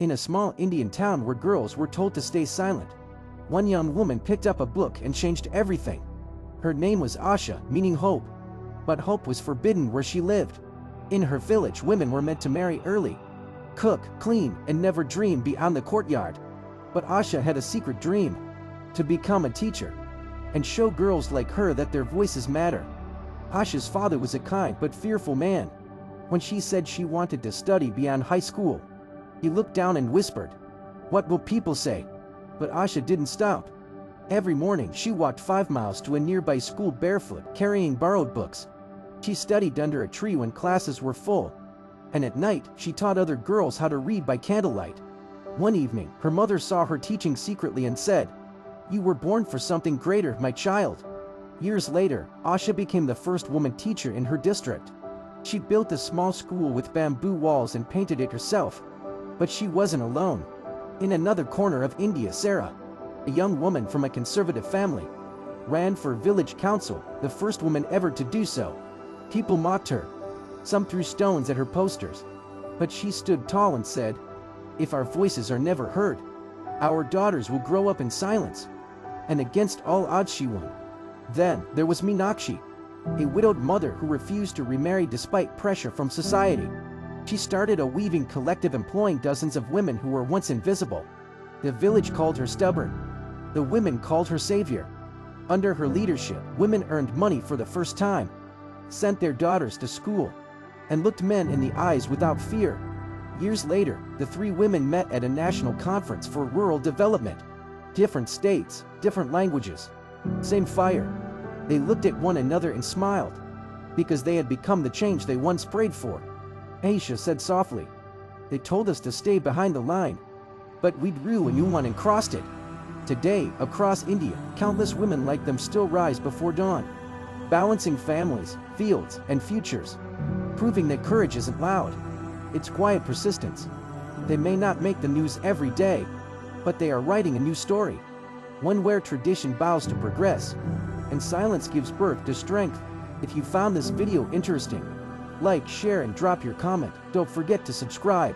In a small Indian town where girls were told to stay silent, one young woman picked up a book and changed everything. Her name was Asha, meaning hope. But hope was forbidden where she lived. In her village, women were meant to marry early, cook, clean, and never dream beyond the courtyard. But Asha had a secret dream: to become a teacher and show girls like her that their voices matter. Asha's father was a kind but fearful man. When she said she wanted to study beyond high school, he looked down and whispered, "What will people say?" But Asha didn't stop. Every morning she walked 5 miles to a nearby school barefoot, carrying borrowed books. She studied under a tree when classes were full, and at night she taught other girls how to read by candlelight. One evening, her mother saw her teaching secretly and said, "You were born for something greater, my child." Years later, Asha became the first woman teacher in her district. She built a small school with bamboo walls and painted it herself. But she wasn't alone. In another corner of India, Saira, a young woman from a conservative family, ran for village council, the first woman ever to do so. People mocked her. Some threw stones at her posters. But she stood tall and said, "If our voices are never heard, our daughters will grow up in silence." And against all odds she won. Then there was Meenakshi, a widowed mother who refused to remarry despite pressure from society. She started a weaving collective employing dozens of women who were once invisible. The village called her stubborn. The women called her savior. Under her leadership, women earned money for the first time, sent their daughters to school, and looked men in the eyes without fear. Years later, the three women met at a national conference for rural development. Different states, different languages, same fire. They looked at one another and smiled, because they had become the change they once prayed for. Asha said softly, "They told us to stay behind the line, but we drew a new one and crossed it." Today, across India, countless women like them still rise before dawn, balancing families, fields, and futures, proving that courage isn't loud, it's quiet persistence. They may not make the news every day, but they are writing a new story, one where tradition bows to progress, and silence gives birth to strength. If you found this video interesting, like, share, and drop your comment. Don't forget to subscribe.